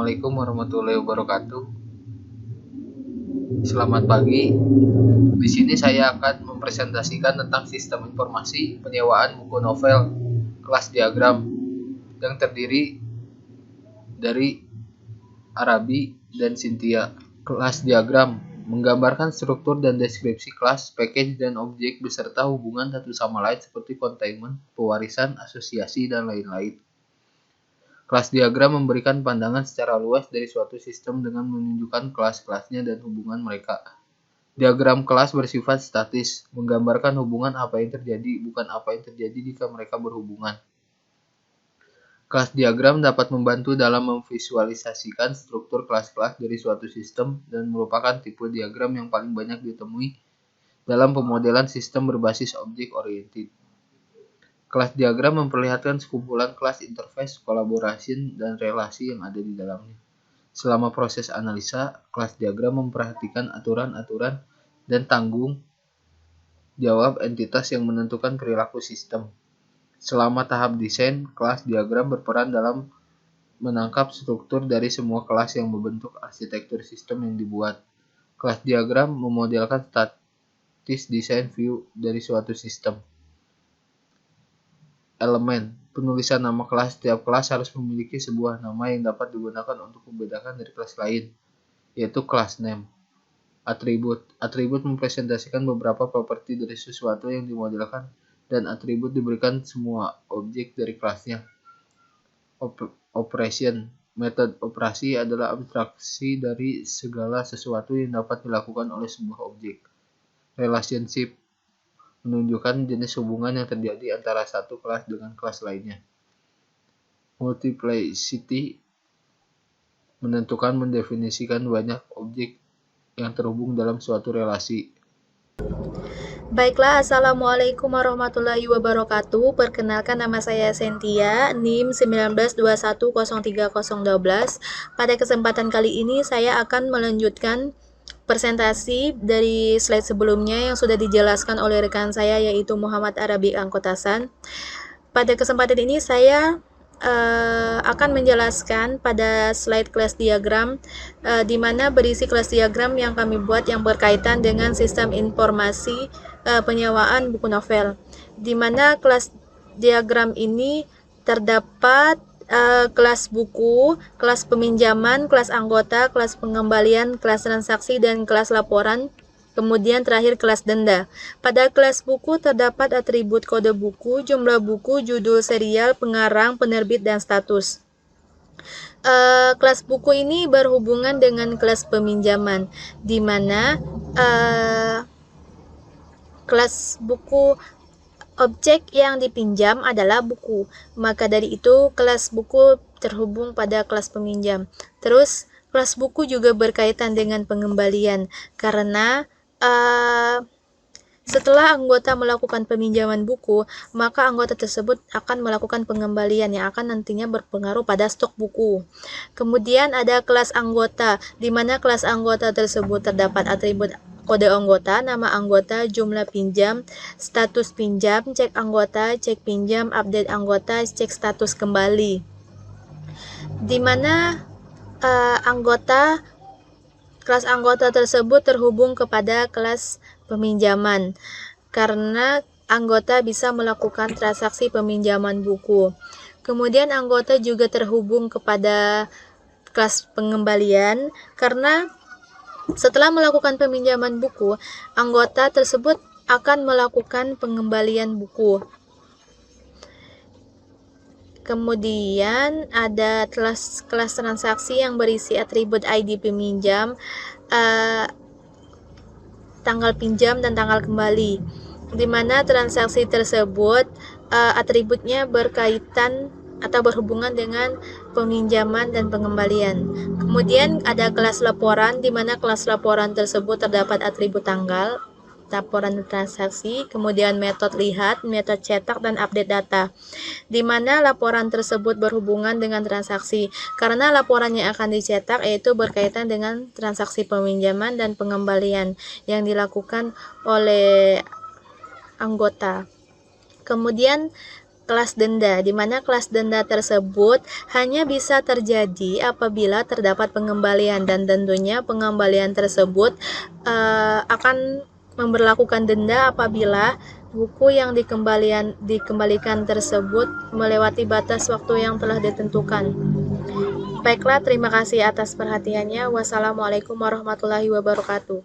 Assalamualaikum warahmatullahi wabarakatuh. Selamat pagi. Di sini saya akan mempresentasikan tentang sistem informasi penyewaan buku novel kelas diagram yang terdiri dari Arabi dan Cynthia. Kelas diagram menggambarkan struktur dan deskripsi kelas, package, dan objek beserta hubungan satu sama lain seperti containment, pewarisan, asosiasi, dan lain-lain. Kelas diagram memberikan pandangan secara luas dari suatu sistem dengan menunjukkan kelas-kelasnya dan hubungan mereka. Diagram kelas bersifat statis, menggambarkan hubungan apa yang terjadi, bukan apa yang terjadi jika mereka berhubungan. Kelas diagram dapat membantu dalam memvisualisasikan struktur kelas-kelas dari suatu sistem dan merupakan tipe diagram yang paling banyak ditemui dalam pemodelan sistem berbasis objek-oriented. Kelas diagram memperlihatkan sekumpulan kelas interface, collaboration, dan relasi yang ada di dalamnya. Selama proses analisa, kelas diagram memperhatikan aturan-aturan dan tanggung jawab entitas yang menentukan perilaku sistem. Selama tahap desain, kelas diagram berperan dalam menangkap struktur dari semua kelas yang membentuk arsitektur sistem yang dibuat. Kelas diagram memodelkan statis desain view dari suatu sistem. Elemen penulisan nama kelas. Setiap kelas harus memiliki sebuah nama yang dapat digunakan untuk membedakan dari kelas lain, yaitu class name. Atribut mempresentasikan beberapa properti dari sesuatu yang dimodelkan, dan atribut diberikan semua objek dari kelasnya. Operation, metode operasi adalah abstraksi dari segala sesuatu yang dapat dilakukan oleh sebuah objek. Relationship menunjukkan jenis hubungan yang terjadi antara satu kelas dengan kelas lainnya. Multiplicity mendefinisikan banyak objek yang terhubung dalam suatu relasi. Baiklah, Assalamualaikum warahmatullahi wabarakatuh. Perkenalkan, nama saya Cynthia, NIM 1921030012. Pada kesempatan kali ini saya akan melanjutkan presentasi dari slide sebelumnya yang sudah dijelaskan oleh rekan saya, yaitu Muhammad Arabi Angkotasan. Pada kesempatan ini saya akan menjelaskan pada slide kelas diagram, di mana berisi kelas diagram yang kami buat yang berkaitan dengan sistem informasi penyewaan buku novel, di mana kelas diagram ini terdapat kelas buku, kelas peminjaman, kelas anggota, kelas pengembalian, kelas transaksi, dan kelas laporan. Kemudian terakhir kelas denda. Pada kelas buku terdapat atribut kode buku, jumlah buku, judul serial, pengarang, penerbit, dan status. Kelas buku ini berhubungan dengan kelas peminjaman, di mana kelas buku objek yang dipinjam adalah buku. Maka dari itu kelas buku terhubung pada kelas peminjam. Terus kelas buku juga berkaitan dengan pengembalian, karena setelah anggota melakukan peminjaman buku, maka anggota tersebut akan melakukan pengembalian yang akan nantinya berpengaruh pada stok buku. Kemudian ada kelas anggota, di mana kelas anggota tersebut terdapat atribut kode anggota, nama anggota, jumlah pinjam, status pinjam, cek anggota, cek pinjam, update anggota, cek status kembali. Di mana kelas anggota tersebut terhubung kepada kelas peminjaman, karena anggota bisa melakukan transaksi peminjaman buku. Kemudian anggota juga terhubung kepada kelas pengembalian, karena setelah melakukan peminjaman buku, anggota tersebut akan melakukan pengembalian buku. Kemudian ada kelas transaksi yang berisi atribut ID peminjam, tanggal pinjam, dan tanggal kembali, di mana transaksi tersebut atributnya berkaitan atau berhubungan dengan peminjaman dan pengembalian. Kemudian ada kelas laporan, di mana kelas laporan tersebut terdapat atribut tanggal, laporan transaksi, kemudian metode lihat, metode cetak, dan update data, di mana laporan tersebut berhubungan dengan transaksi, karena laporan yang akan dicetak yaitu berkaitan dengan transaksi peminjaman dan pengembalian yang dilakukan oleh anggota. Kemudian kelas denda, di mana kelas denda tersebut hanya bisa terjadi apabila terdapat pengembalian, dan tentunya pengembalian tersebut akan memberlakukan denda apabila buku yang dikembalikan tersebut melewati batas waktu yang telah ditentukan. Baiklah, terima kasih atas perhatiannya. Wassalamualaikum warahmatullahi wabarakatuh.